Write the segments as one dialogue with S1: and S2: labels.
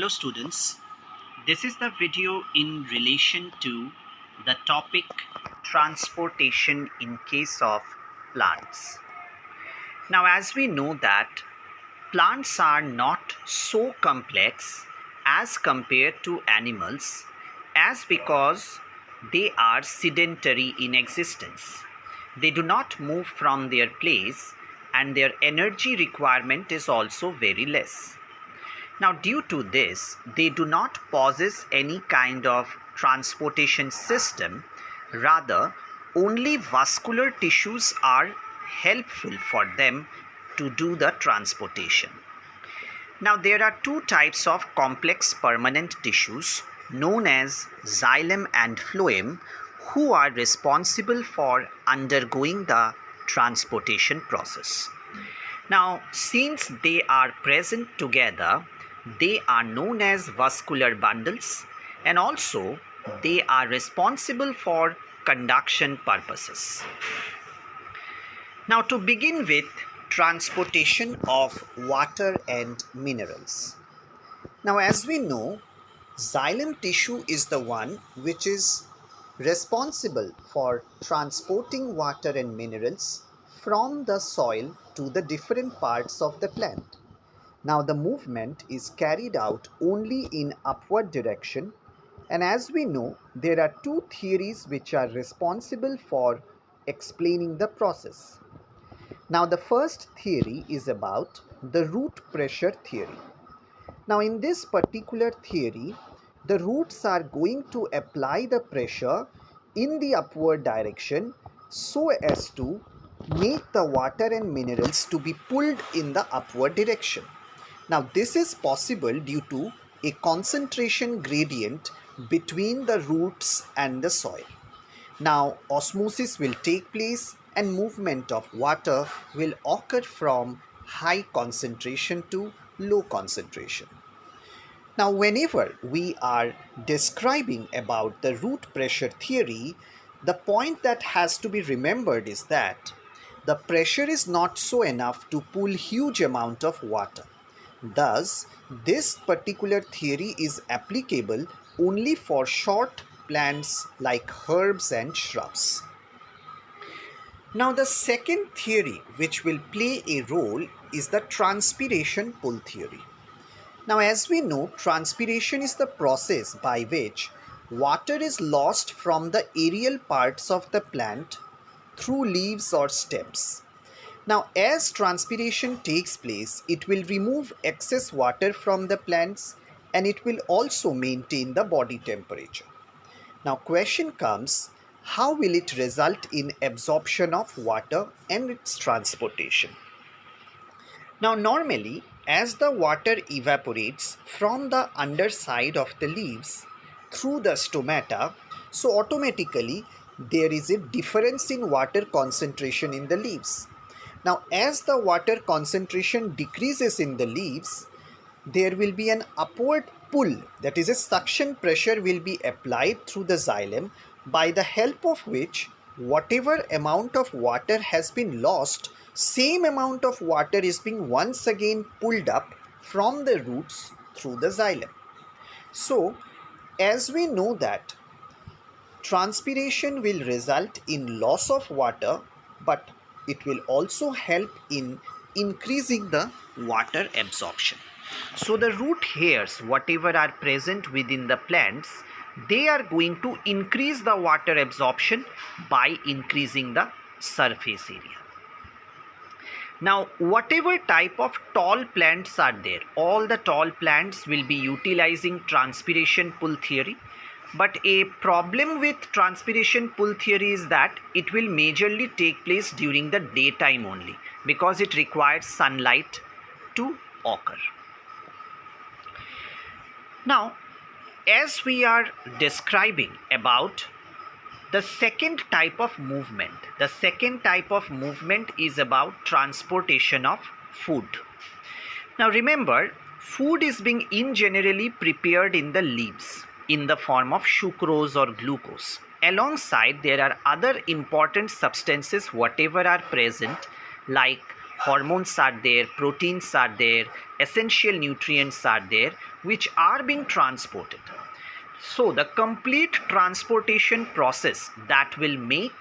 S1: Hello students, this is the video in relation to the topic transportation in case of plants. Now as we know that plants are not so complex as compared to animals as because they are sedentary in existence. They do not move from their place and their energy requirement is also very less. Now, due to this, they do not possess any kind of transportation system. Rather, only vascular tissues are helpful for them to do the transportation. Now, there are two types of complex permanent tissues known as xylem and phloem who are responsible for undergoing the transportation process. Now, since they are present together, they are known as vascular bundles and also they are responsible for conduction purposes. Now, to begin with, transportation of water and minerals. Now, as we know, xylem tissue is the one which is responsible for transporting water and minerals from the soil to the different parts of the plant. Now, the movement is carried out only in upward direction, and as we know, there are two theories which are responsible for explaining the process. Now, the first theory is about the root pressure theory. Now, in this particular theory, the roots are going to apply the pressure in the upward direction so as to make the water and minerals to be pulled in the upward direction. Now, this is possible due to a concentration gradient between the roots and the soil. Now, osmosis will take place and movement of water will occur from high concentration to low concentration. Now, whenever we are describing about the root pressure theory, the point that has to be remembered is that the pressure is not so enough to pull huge amount of water. Thus, this particular theory is applicable only for short plants like herbs and shrubs. Now, the second theory which will play a role is the transpiration pull theory. Now, as we know, transpiration is the process by which water is lost from the aerial parts of the plant through leaves or stems. Now, as transpiration takes place, it will remove excess water from the plants and it will also maintain the body temperature. Now, question comes, how will it result in absorption of water and its transportation? Now, normally, as the water evaporates from the underside of the leaves through the stomata, so automatically there is a difference in water concentration in the leaves. Now, as the water concentration decreases in the leaves, there will be an upward pull, that is a suction pressure will be applied through the xylem, by the help of which whatever amount of water has been lost, same amount of water is being once again pulled up from the roots through the xylem. So, as we know that transpiration will result in loss of water, but it will also help in increasing the water absorption. So the root hairs, whatever are present within the plants, they are going to increase the water absorption by increasing the surface area. Now, whatever type of tall plants are there, all the tall plants will be utilizing transpiration pull theory. But a problem with transpiration pull theory is that it will majorly take place during the daytime only because it requires sunlight to occur. Now, as we are describing about the second type of movement is about transportation of food. Now remember, food is being generally prepared in the leaves in the form of sucrose or glucose. Alongside, there are other important substances whatever are present like hormones are there, proteins are there, essential nutrients are there, which are being transported. So the complete transportation process that will make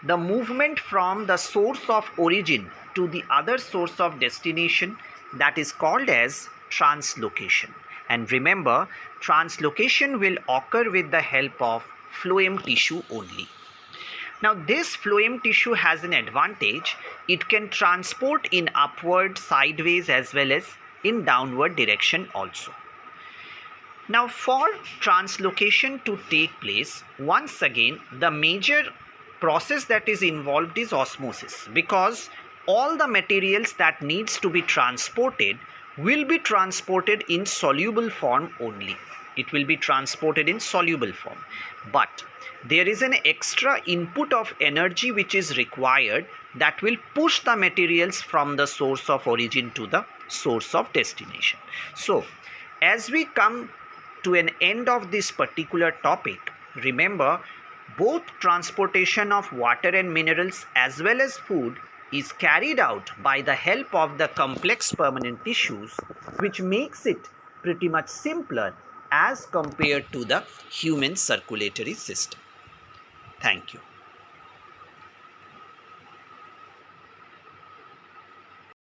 S1: the movement from the source of origin to the other source of destination, that is called as translocation. And remember, translocation will occur with the help of phloem tissue only. Now this phloem tissue has an advantage. It can transport in upward, sideways as well as in downward direction also. Now for translocation to take place, once again the major process that is involved is osmosis, because all the materials that needs to be transported will be transported in soluble form only. It will be transported in soluble form, but there is an extra input of energy which is required that will push the materials from the source of origin to the source of destination. So as we come to an end of this particular topic, remember, both transportation of water and minerals as well as food is carried out by the help of the complex permanent tissues, which makes it pretty much simpler as compared to the human circulatory system. Thank you.